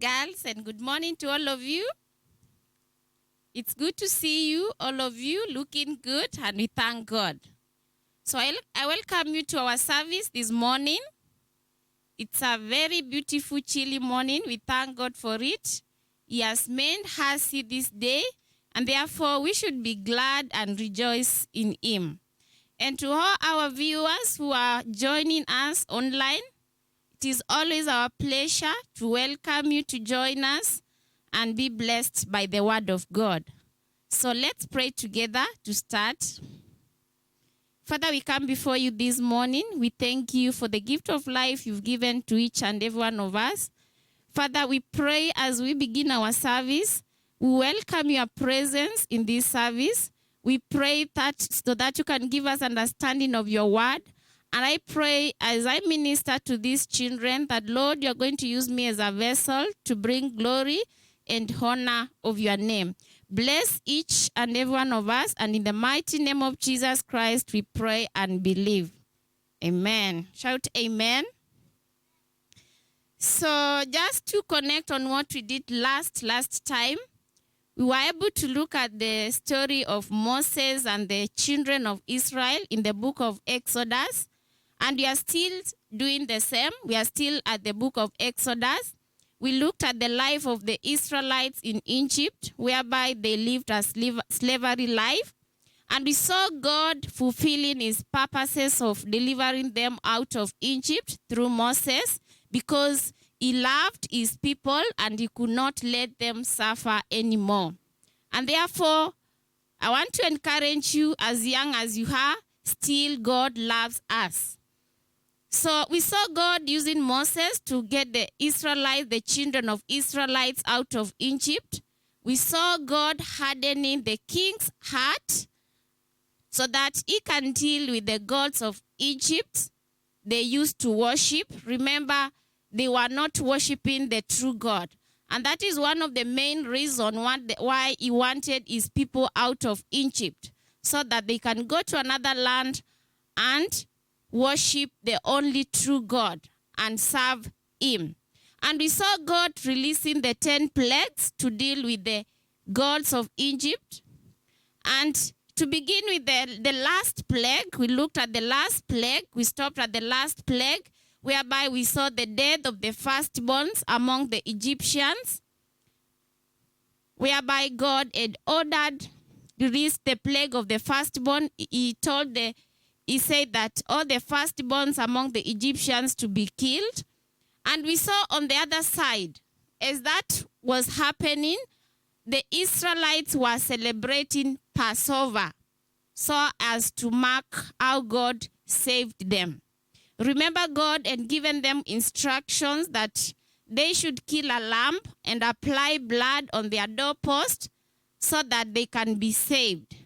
girls, and good morning to all of you. It's good to see you, all of you, looking good, and we thank God. So I welcome you to our service this morning. It's a very beautiful, chilly morning. We thank God for it. He has made us see this day, and therefore we should be glad and rejoice in Him. And to all our viewers who are joining us online, it is always our pleasure to welcome you to join us and be blessed by the word of God. So let's pray together to start. Father, we come before you this morning. We thank you for the gift of life you've given to each and every one of us. Father, we pray as we begin our service, we welcome your presence in this service. We pray that so that you can give us understanding of your word. And I pray as I minister to these children that, Lord, you're going to use me as a vessel to bring glory and honor of your name. Bless each and every one of us. And in the mighty name of Jesus Christ, we pray and believe. Amen. Shout amen. So just to connect on what we did last time, we were able to look at the story of Moses and the children of Israel in the book of Exodus. And we are still doing the same. We are still at the book of Exodus. We looked at the life of the Israelites in Egypt, whereby they lived a slavery life. And we saw God fulfilling his purposes of delivering them out of Egypt through Moses, because he loved his people and he could not let them suffer anymore. And therefore, I want to encourage you, as young as you are, still God loves us. So we saw God using Moses to get the Israelites, the children of Israelites, out of Egypt. We saw God hardening the king's heart so that he can deal with the gods of Egypt they used to worship. Remember, they were not worshiping the true God. And that is one of the main reasons why he wanted his people out of Egypt, so that they can go to another land and worship the only true God and serve him. And we saw God releasing the 10 plagues to deal with the gods of Egypt. And to begin with the last plague, we looked at the last plague. We stopped at the last plague, whereby we saw the death of the firstborns among the Egyptians, whereby God had ordered, released the plague of the firstborn. He said that all the firstborns among the Egyptians to be killed. And we saw on the other side, as that was happening, the Israelites were celebrating Passover so as to mark how God saved them. Remember, God had given them instructions that they should kill a lamb and apply blood on their doorpost so that they can be saved.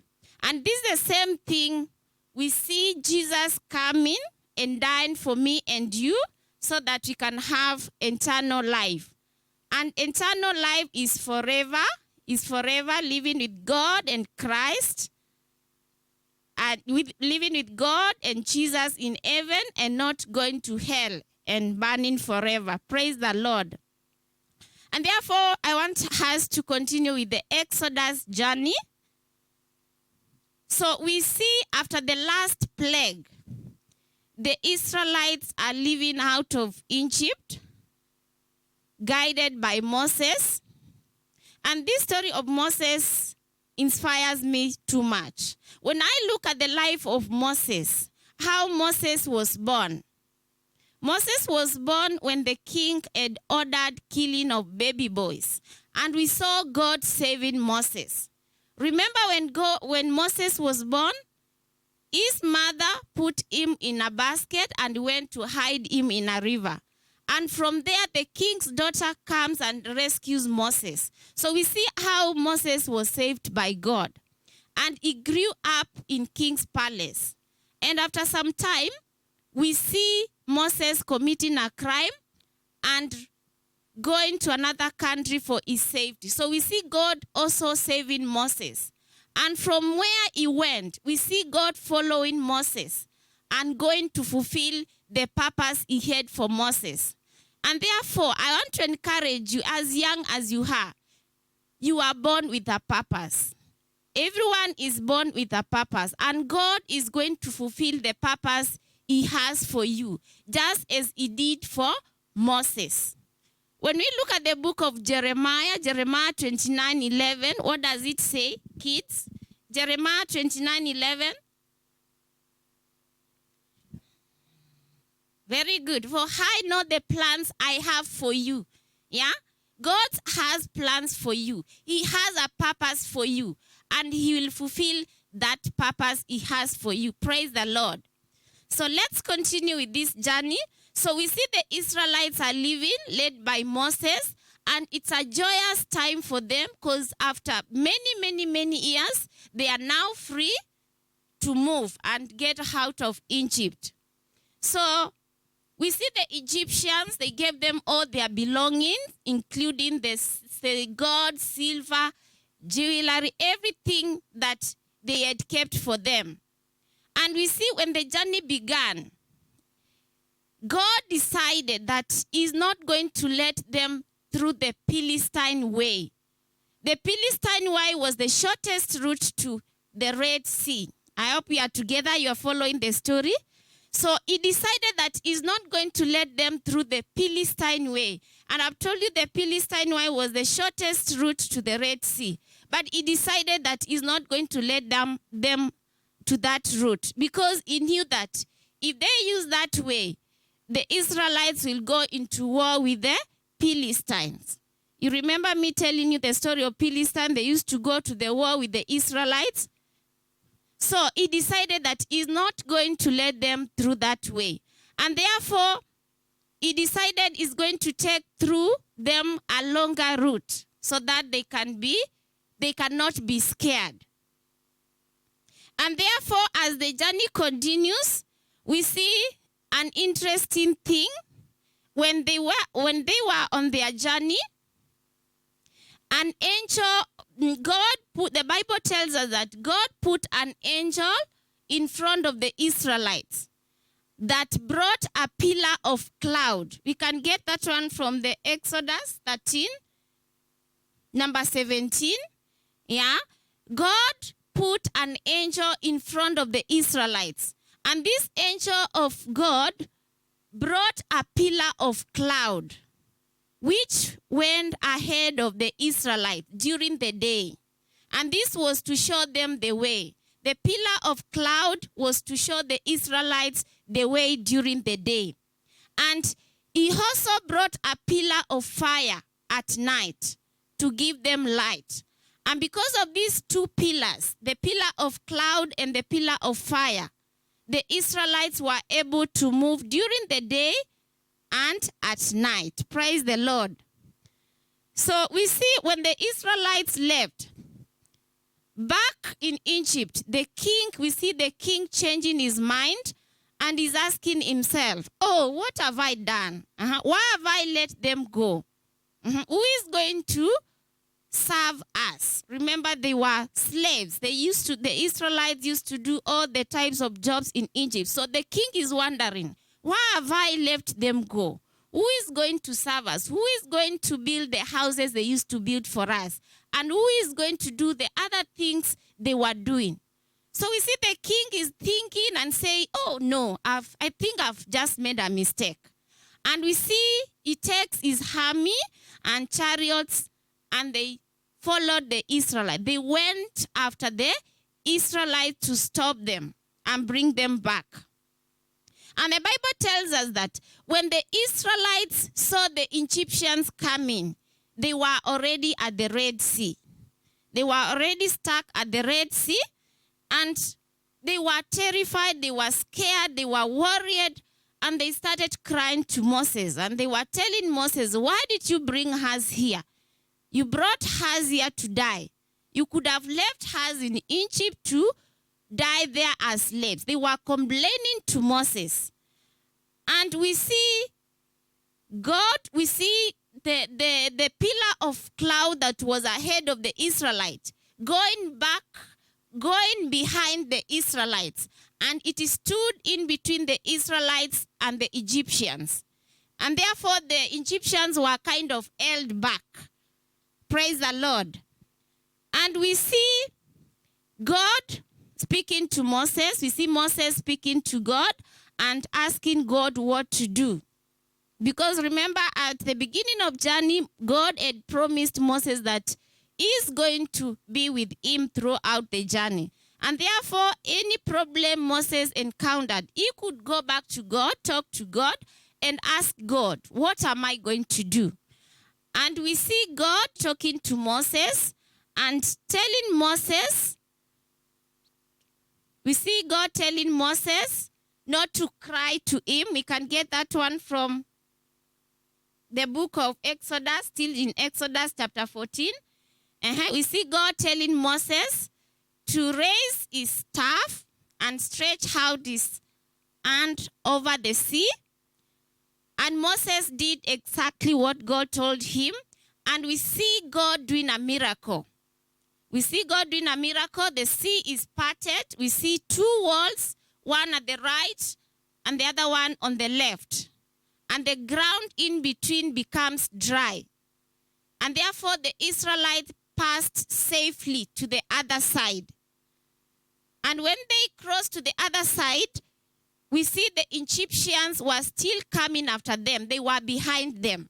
And this is the same thing. We see Jesus coming and dying for me and you so that we can have eternal life. And eternal life is forever living with God and Christ, and living with God and Jesus in heaven, and not going to hell and burning forever. Praise the Lord. And therefore, I want us to continue with the Exodus journey. So we see after the last plague, the Israelites are living out of Egypt, guided by Moses. And this story of Moses inspires me too much. When I look at the life of Moses, how Moses was born. Moses was born when the king had ordered killing of baby boys. And we saw God saving Moses. Remember when Moses was born, his mother put him in a basket and went to hide him in a river. And from there, the king's daughter comes and rescues Moses. So we see how Moses was saved by God. And he grew up in king's palace. And after some time, we see Moses committing a crime and going to another country for his safety. So we see God also saving Moses. And from where he went, we see God following Moses and going to fulfill the purpose he had for Moses. And therefore, I want to encourage you, as young as you are born with a purpose. Everyone is born with a purpose, and God is going to fulfill the purpose he has for you, just as he did for Moses. When we look at the book of Jeremiah 29:11, what does it say, kids? Jeremiah 29:11. Very good. For I know the plans I have for you. Yeah? God has plans for you. He has a purpose for you. And he will fulfill that purpose he has for you. Praise the Lord. So let's continue with this journey. So we see the Israelites are living, led by Moses. And it's a joyous time for them because after many years, they are now free to move and get out of Egypt. So we see the Egyptians, they gave them all their belongings, including the gold, silver, jewelry, everything that they had kept for them. And we see when the journey began, God decided that he's not going to let them through the Philistine way. The Philistine way was the shortest route to the Red Sea. I hope we are together, you are following the story. So he decided that he's not going to let them through the Philistine way. And I've told you the Philistine way was the shortest route to the Red Sea. But he decided that he's not going to let them to that route because he knew that if they use that way, the Israelites will go into war with the Philistines. You remember me telling you the story of Philistine? They used to go to the war with the Israelites. So he decided that he's not going to let them through that way. And therefore, he decided he's going to take through them a longer route so that they cannot be scared. And therefore, as the journey continues, we see an interesting thing. When they were on their journey, an angel, the Bible tells us that God put an angel in front of the Israelites that brought a pillar of cloud. We can get that one from the Exodus 13, number 17. Yeah, God put an angel in front of the Israelites. And this angel of God brought a pillar of cloud, which went ahead of the Israelites during the day. And this was to show them the way. The pillar of cloud was to show the Israelites the way during the day. And he also brought a pillar of fire at night to give them light. And because of these two pillars, the pillar of cloud and the pillar of fire, the Israelites were able to move during the day and at night. Praise the Lord. So we see when the Israelites left, back in Egypt, we see the king changing his mind and he's asking himself, oh, what have I done? Why have I let them go? Who is going to serve us? Remember, they were slaves. The Israelites used to do all the types of jobs in Egypt. So the king is wondering, why have I left them go? Who is going to serve us? Who is going to build the houses they used to build for us? And who is going to do the other things they were doing? So we see the king is thinking and saying, oh no, I think I've just made a mistake. And we see he takes his army and chariots and they followed the Israelites. They went after the Israelites to stop them and bring them back. And the Bible tells us that when the Israelites saw the Egyptians coming, they were already at the Red Sea. They were already stuck at the Red Sea, and they were terrified, they were scared, they were worried, and they started crying to Moses. And they were telling Moses, why did you bring us here? You brought us here to die. You could have left us in Egypt to die there as slaves. They were complaining to Moses. And we see God, we see the pillar of cloud that was ahead of the Israelites, going behind the Israelites. And it stood in between the Israelites and the Egyptians. And therefore, the Egyptians were kind of held back. Praise the Lord. And we see God speaking to Moses. We see Moses speaking to God and asking God what to do. Because remember, at the beginning of journey, God had promised Moses that he's going to be with him throughout the journey. And therefore, any problem Moses encountered, he could go back to God, talk to God, and ask God, what am I going to do? And we see God talking to Moses and telling Moses, we see God telling Moses not to cry to him. We can get that one from the book of Exodus, still in Exodus chapter 14. We see God telling Moses to raise his staff and stretch out his hand over the sea. And Moses did exactly what God told him. And we see God doing a miracle. We see God doing a miracle. The sea is parted. We see two walls, one at the right and the other one on the left. And the ground in between becomes dry. And therefore the Israelites passed safely to the other side. And when they crossed to the other side, we see the Egyptians were still coming after them. They were behind them.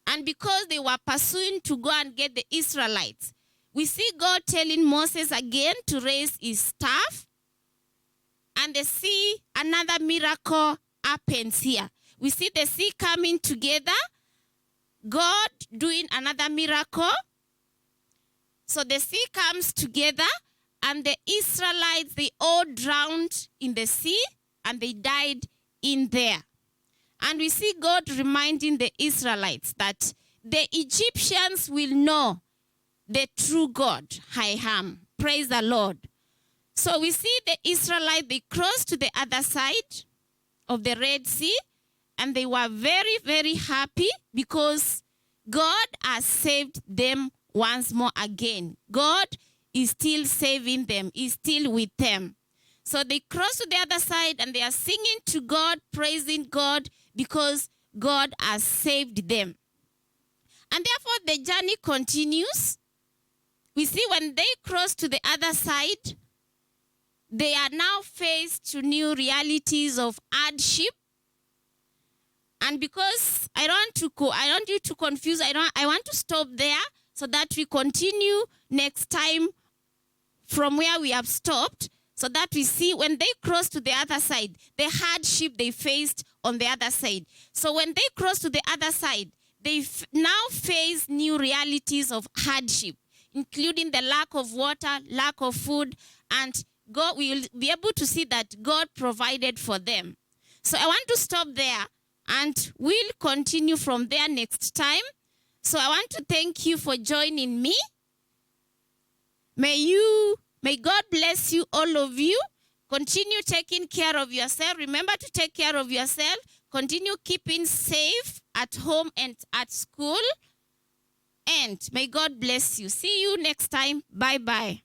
And because they were pursuing to go and get the Israelites, we see God telling Moses again to raise his staff. And the sea, another miracle happens here. We see the sea coming together, God doing another miracle. So the sea comes together, and the Israelites, they all drowned in the sea, and they died in there. And we see God reminding the Israelites that the Egyptians will know the true God, I am. Praise the Lord. So we see the Israelites, they crossed to the other side of the Red Sea, and they were very, very happy because God has saved them once more again. God is still saving them. He's still with them. So they cross to the other side and they are singing to God, praising God because God has saved them. And therefore the journey continues. We see when they cross to the other side, they are now faced to new realities of hardship. And because I don't want you to confuse, I want to stop there so that we continue next time from where we have stopped, so that we see when they cross to the other side, the hardship they faced on the other side. So when they cross to the other side, they now face new realities of hardship, including the lack of water, lack of food, and God will be able to see that God provided for them. So I want to stop there, and we'll continue from there next time. So I want to thank you for joining me. May God bless you, all of you. Continue taking care of yourself. Remember to take care of yourself. Continue keeping safe at home and at school. And may God bless you. See you next time. Bye-bye.